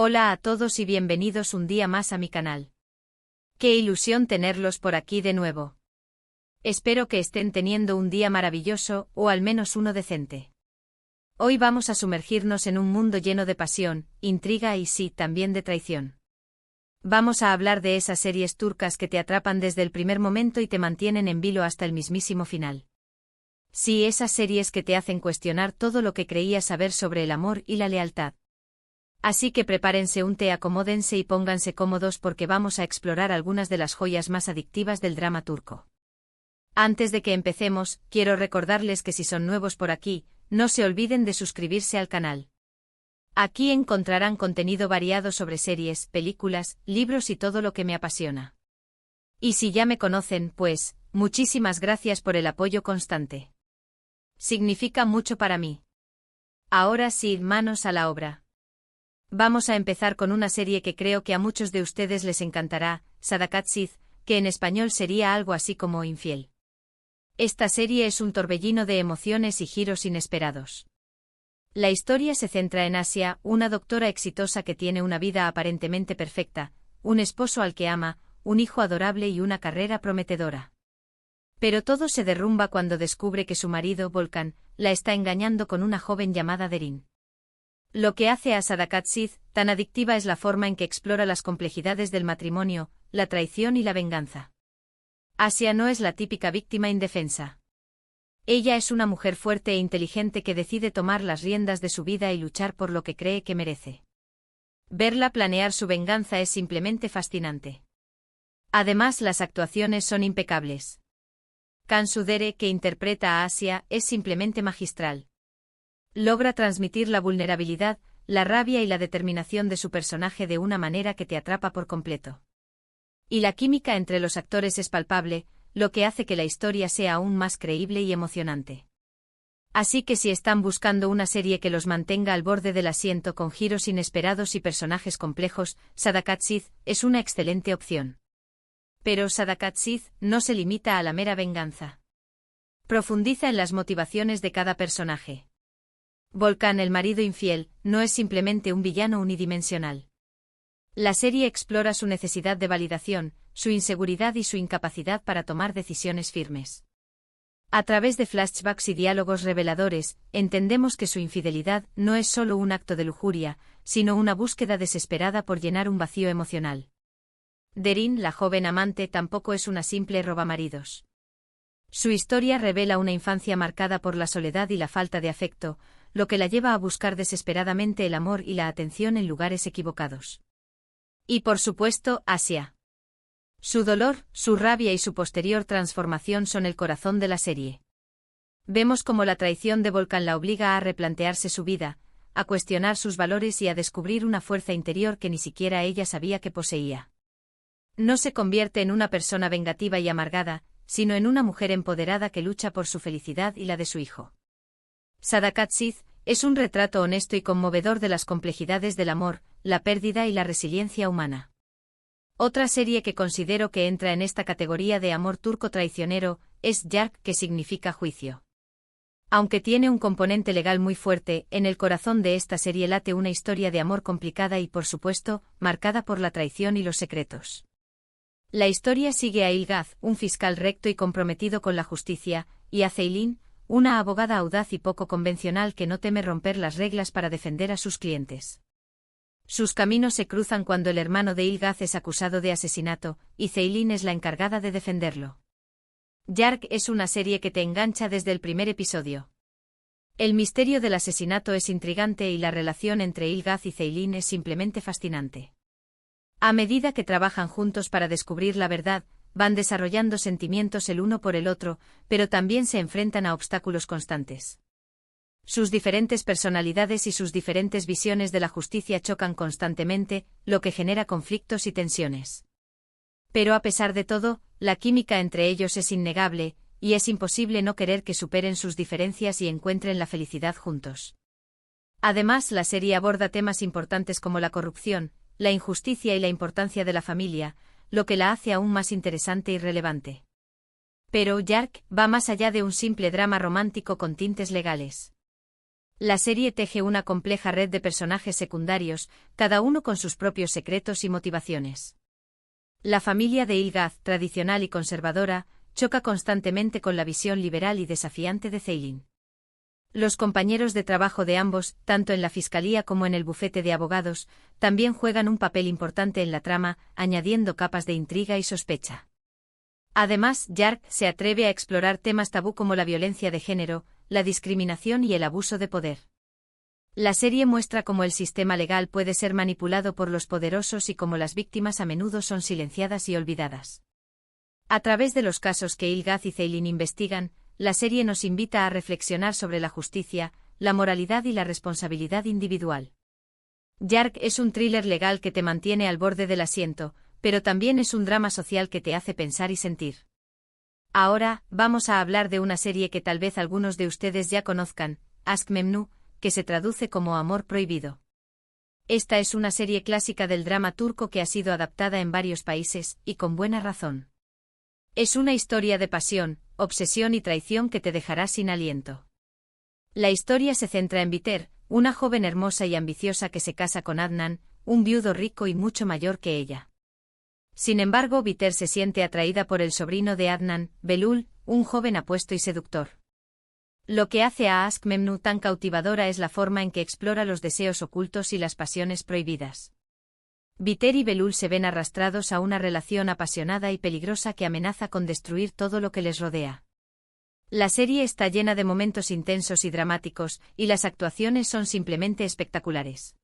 Hola a todos y bienvenidos un día más a mi canal. Qué ilusión tenerlos por aquí de nuevo. Espero que estén teniendo un día maravilloso, o al menos uno decente. Hoy vamos a sumergirnos en un mundo lleno de pasión, intriga y sí, también de traición. Vamos a hablar de esas series turcas que te atrapan desde el primer momento y te mantienen en vilo hasta el mismísimo final. Sí, esas series que te hacen cuestionar todo lo que creías saber sobre el amor y la lealtad. Así que prepárense un té, acomódense y pónganse cómodos porque vamos a explorar algunas de las joyas más adictivas del drama turco. Antes de que empecemos, quiero recordarles que si son nuevos por aquí, no se olviden de suscribirse al canal. Aquí encontrarán contenido variado sobre series, películas, libros y todo lo que me apasiona. Y si ya me conocen, pues, muchísimas gracias por el apoyo constante. Significa mucho para mí. Ahora sí, manos a la obra. Vamos a empezar con una serie que creo que a muchos de ustedes les encantará, Sadakatsiz, que en español sería algo así como Infiel. Esta serie es un torbellino de emociones y giros inesperados. La historia se centra en Asia, una doctora exitosa que tiene una vida aparentemente perfecta, un esposo al que ama, un hijo adorable y una carrera prometedora. Pero todo se derrumba cuando descubre que su marido, Volkan, la está engañando con una joven llamada Derin. Lo que hace a Sadakatsiz tan adictiva es la forma en que explora las complejidades del matrimonio, la traición y la venganza. Asia no es la típica víctima indefensa. Ella es una mujer fuerte e inteligente que decide tomar las riendas de su vida y luchar por lo que cree que merece. Verla planear su venganza es simplemente fascinante. Además, las actuaciones son impecables. Cansu Dere, que interpreta a Asia, es simplemente magistral. Logra transmitir la vulnerabilidad, la rabia y la determinación de su personaje de una manera que te atrapa por completo. Y la química entre los actores es palpable, lo que hace que la historia sea aún más creíble y emocionante. Así que si están buscando una serie que los mantenga al borde del asiento con giros inesperados y personajes complejos, Sadakatsiz es una excelente opción. Pero Sadakatsiz no se limita a la mera venganza. Profundiza en las motivaciones de cada personaje. Volkan, el marido infiel, no es simplemente un villano unidimensional. La serie explora su necesidad de validación, su inseguridad y su incapacidad para tomar decisiones firmes. A través de flashbacks y diálogos reveladores, entendemos que su infidelidad no es solo un acto de lujuria, sino una búsqueda desesperada por llenar un vacío emocional. Derin, la joven amante, tampoco es una simple robamaridos. Su historia revela una infancia marcada por la soledad y la falta de afecto, lo que la lleva a buscar desesperadamente el amor y la atención en lugares equivocados. Y por supuesto, Asia. Su dolor, su rabia y su posterior transformación son el corazón de la serie. Vemos cómo la traición de Volkan la obliga a replantearse su vida, a cuestionar sus valores y a descubrir una fuerza interior que ni siquiera ella sabía que poseía. No se convierte en una persona vengativa y amargada, sino en una mujer empoderada que lucha por su felicidad y la de su hijo. Sadakatsiz es un retrato honesto y conmovedor de las complejidades del amor, la pérdida y la resiliencia humana. Otra serie que considero que entra en esta categoría de amor turco traicionero es Yark, que significa juicio. Aunque tiene un componente legal muy fuerte, en el corazón de esta serie late una historia de amor complicada y, por supuesto, marcada por la traición y los secretos. La historia sigue a Ilgaz, un fiscal recto y comprometido con la justicia, y a Ceylin, una abogada audaz y poco convencional que no teme romper las reglas para defender a sus clientes. Sus caminos se cruzan cuando el hermano de Ilgaz es acusado de asesinato, y Ceylin es la encargada de defenderlo. Yark es una serie que te engancha desde el primer episodio. El misterio del asesinato es intrigante y la relación entre Ilgaz y Ceylin es simplemente fascinante. A medida que trabajan juntos para descubrir la verdad, van desarrollando sentimientos el uno por el otro, pero también se enfrentan a obstáculos constantes. Sus diferentes personalidades y sus diferentes visiones de la justicia chocan constantemente, lo que genera conflictos y tensiones. Pero a pesar de todo, la química entre ellos es innegable, y es imposible no querer que superen sus diferencias y encuentren la felicidad juntos. Además, la serie aborda temas importantes como la corrupción, la injusticia y la importancia de la familia, lo que la hace aún más interesante y relevante. Pero Yark va más allá de un simple drama romántico con tintes legales. La serie teje una compleja red de personajes secundarios, cada uno con sus propios secretos y motivaciones. La familia de Ilgaz, tradicional y conservadora, choca constantemente con la visión liberal y desafiante de Ceylin. Los compañeros de trabajo de ambos, tanto en la fiscalía como en el bufete de abogados, también juegan un papel importante en la trama, añadiendo capas de intriga y sospecha. Además, Yark se atreve a explorar temas tabú como la violencia de género, la discriminación y el abuso de poder. La serie muestra cómo el sistema legal puede ser manipulado por los poderosos y cómo las víctimas a menudo son silenciadas y olvidadas. A través de los casos que Ilgaz y Ceylin investigan, la serie nos invita a reflexionar sobre la justicia, la moralidad y la responsabilidad individual. Yark es un thriller legal que te mantiene al borde del asiento, pero también es un drama social que te hace pensar y sentir. Ahora, vamos a hablar de una serie que tal vez algunos de ustedes ya conozcan, Aşk Memnu, que se traduce como Amor Prohibido. Esta es una serie clásica del drama turco que ha sido adaptada en varios países, y con buena razón. Es una historia de pasión, obsesión y traición que te dejará sin aliento. La historia se centra en Biter, una joven hermosa y ambiciosa que se casa con Adnan, un viudo rico y mucho mayor que ella. Sin embargo, Biter se siente atraída por el sobrino de Adnan, Belul, un joven apuesto y seductor. Lo que hace a Aşk Memnu tan cautivadora es la forma en que explora los deseos ocultos y las pasiones prohibidas. Biter y Belul se ven arrastrados a una relación apasionada y peligrosa que amenaza con destruir todo lo que les rodea. La serie está llena de momentos intensos y dramáticos, y las actuaciones son simplemente espectaculares.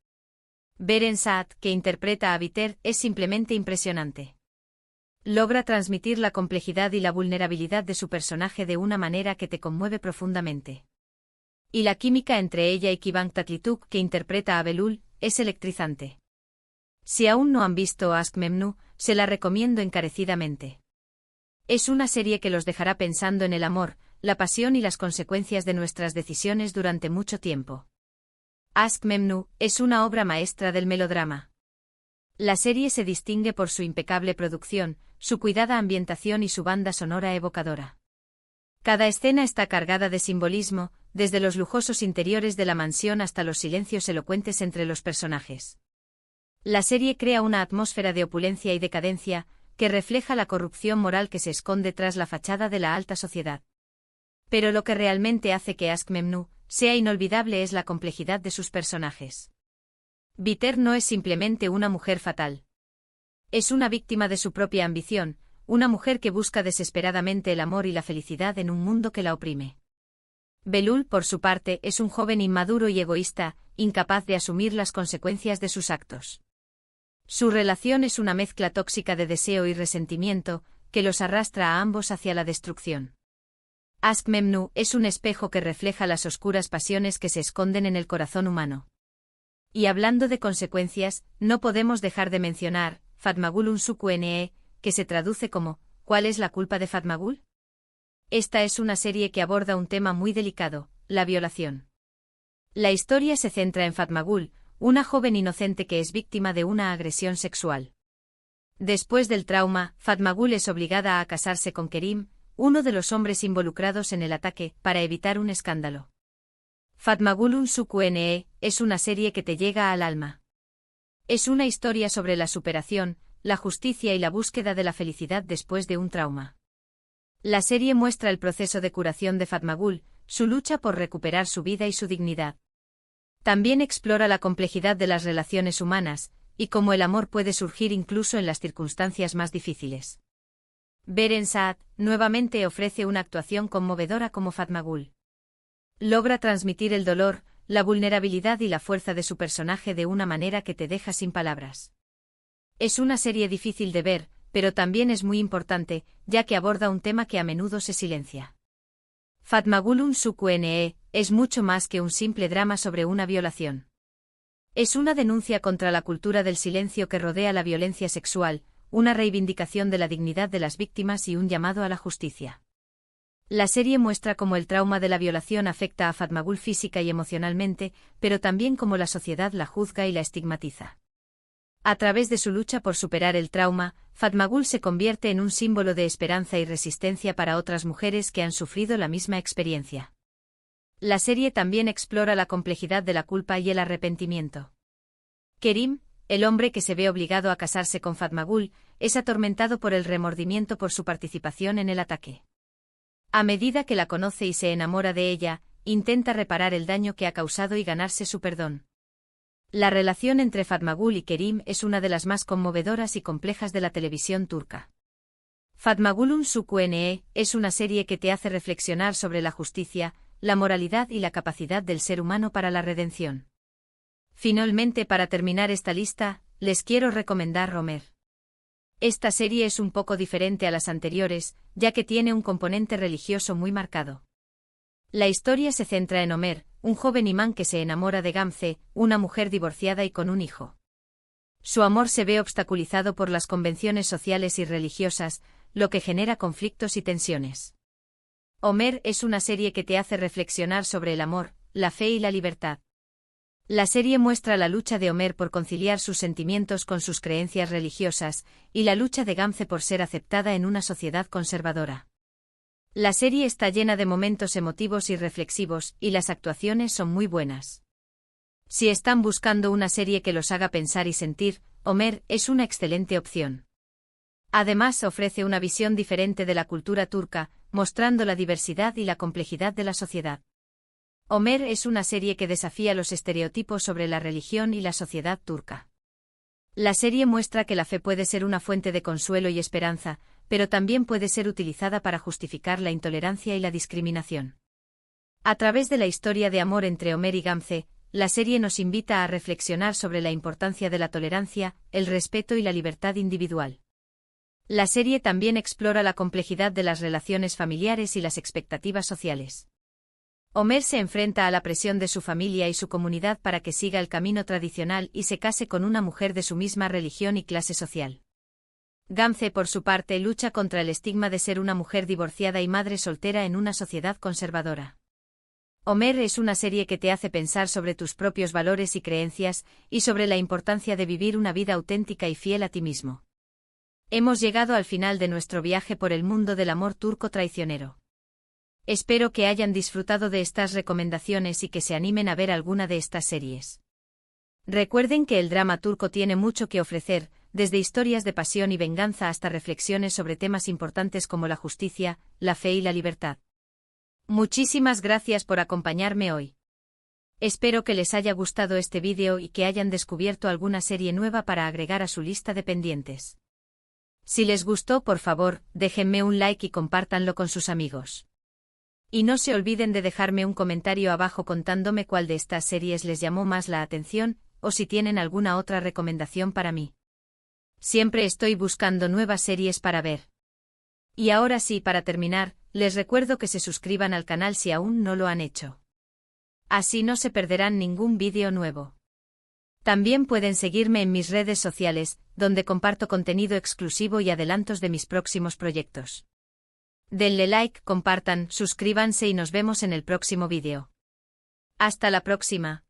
Beren Saat, que interpreta a Biter, es simplemente impresionante. Logra transmitir la complejidad y la vulnerabilidad de su personaje de una manera que te conmueve profundamente. Y la química entre ella y Kıvanç Tatlıtuğ, que interpreta a Belul, es electrizante. Si aún no han visto Aşk Memnu, se la recomiendo encarecidamente. Es una serie que los dejará pensando en el amor, la pasión y las consecuencias de nuestras decisiones durante mucho tiempo. Aşk Memnu es una obra maestra del melodrama. La serie se distingue por su impecable producción, su cuidada ambientación y su banda sonora evocadora. Cada escena está cargada de simbolismo, desde los lujosos interiores de la mansión hasta los silencios elocuentes entre los personajes. La serie crea una atmósfera de opulencia y decadencia, que refleja la corrupción moral que se esconde tras la fachada de la alta sociedad. Pero lo que realmente hace que Aşk Memnu sea inolvidable es la complejidad de sus personajes. Biter no es simplemente una mujer fatal. Es una víctima de su propia ambición, una mujer que busca desesperadamente el amor y la felicidad en un mundo que la oprime. Belul, por su parte, es un joven inmaduro y egoísta, incapaz de asumir las consecuencias de sus actos. Su relación es una mezcla tóxica de deseo y resentimiento, que los arrastra a ambos hacia la destrucción. Aşk Memnu es un espejo que refleja las oscuras pasiones que se esconden en el corazón humano. Y hablando de consecuencias, no podemos dejar de mencionar Fatmagül Unsuku Ne, que se traduce como ¿cuál es la culpa de Fatmagül? Esta es una serie que aborda un tema muy delicado, la violación. La historia se centra en Fatmagül, una joven inocente que es víctima de una agresión sexual. Después del trauma, Fatmagül es obligada a casarse con Kerim, uno de los hombres involucrados en el ataque, para evitar un escándalo. Fatmagül Unsuku Ne es una serie que te llega al alma. Es una historia sobre la superación, la justicia y la búsqueda de la felicidad después de un trauma. La serie muestra el proceso de curación de Fatmagül, su lucha por recuperar su vida y su dignidad. También explora la complejidad de las relaciones humanas, y cómo el amor puede surgir incluso en las circunstancias más difíciles. Beren Saat nuevamente ofrece una actuación conmovedora como Fatmagül. Logra transmitir el dolor, la vulnerabilidad y la fuerza de su personaje de una manera que te deja sin palabras. Es una serie difícil de ver, pero también es muy importante, ya que aborda un tema que a menudo se silencia. Fatmagül Unsuku Ne es mucho más que un simple drama sobre una violación. Es una denuncia contra la cultura del silencio que rodea la violencia sexual, una reivindicación de la dignidad de las víctimas y un llamado a la justicia. La serie muestra cómo el trauma de la violación afecta a Fatmagül física y emocionalmente, pero también cómo la sociedad la juzga y la estigmatiza. A través de su lucha por superar el trauma, Fatmagül se convierte en un símbolo de esperanza y resistencia para otras mujeres que han sufrido la misma experiencia. La serie también explora la complejidad de la culpa y el arrepentimiento. Kerim, el hombre que se ve obligado a casarse con Fatmagul, es atormentado por el remordimiento por su participación en el ataque. A medida que la conoce y se enamora de ella, intenta reparar el daño que ha causado y ganarse su perdón. La relación entre Fatmagul y Kerim es una de las más conmovedoras y complejas de la televisión turca. Fatmagul'un Suku-Ne es una serie que te hace reflexionar sobre la justicia, la moralidad y la capacidad del ser humano para la redención. Finalmente, para terminar esta lista, les quiero recomendar Ömer. Esta serie es un poco diferente a las anteriores, ya que tiene un componente religioso muy marcado. La historia se centra en Ömer, un joven imán que se enamora de Gamze, una mujer divorciada y con un hijo. Su amor se ve obstaculizado por las convenciones sociales y religiosas, lo que genera conflictos y tensiones. Ömer es una serie que te hace reflexionar sobre el amor, la fe y la libertad. La serie muestra la lucha de Ömer por conciliar sus sentimientos con sus creencias religiosas, y la lucha de Gamze por ser aceptada en una sociedad conservadora. La serie está llena de momentos emotivos y reflexivos, y las actuaciones son muy buenas. Si están buscando una serie que los haga pensar y sentir, Ömer es una excelente opción. Además, ofrece una visión diferente de la cultura turca, mostrando la diversidad y la complejidad de la sociedad. Ömer es una serie que desafía los estereotipos sobre la religión y la sociedad turca. La serie muestra que la fe puede ser una fuente de consuelo y esperanza, pero también puede ser utilizada para justificar la intolerancia y la discriminación. A través de la historia de amor entre Ömer y Gamze, la serie nos invita a reflexionar sobre la importancia de la tolerancia, el respeto y la libertad individual. La serie también explora la complejidad de las relaciones familiares y las expectativas sociales. Ömer se enfrenta a la presión de su familia y su comunidad para que siga el camino tradicional y se case con una mujer de su misma religión y clase social. Gamze, por su parte, lucha contra el estigma de ser una mujer divorciada y madre soltera en una sociedad conservadora. Ömer es una serie que te hace pensar sobre tus propios valores y creencias, y sobre la importancia de vivir una vida auténtica y fiel a ti mismo. Hemos llegado al final de nuestro viaje por el mundo del amor turco traicionero. Espero que hayan disfrutado de estas recomendaciones y que se animen a ver alguna de estas series. Recuerden que el drama turco tiene mucho que ofrecer, desde historias de pasión y venganza hasta reflexiones sobre temas importantes como la justicia, la fe y la libertad. Muchísimas gracias por acompañarme hoy. Espero que les haya gustado este vídeo y que hayan descubierto alguna serie nueva para agregar a su lista de pendientes. Si les gustó, por favor, déjenme un like y compártanlo con sus amigos. Y no se olviden de dejarme un comentario abajo contándome cuál de estas series les llamó más la atención, o si tienen alguna otra recomendación para mí. Siempre estoy buscando nuevas series para ver. Y ahora sí, para terminar, les recuerdo que se suscriban al canal si aún no lo han hecho. Así no se perderán ningún vídeo nuevo. También pueden seguirme en mis redes sociales, donde comparto contenido exclusivo y adelantos de mis próximos proyectos. Denle like, compartan, suscríbanse y nos vemos en el próximo vídeo. Hasta la próxima.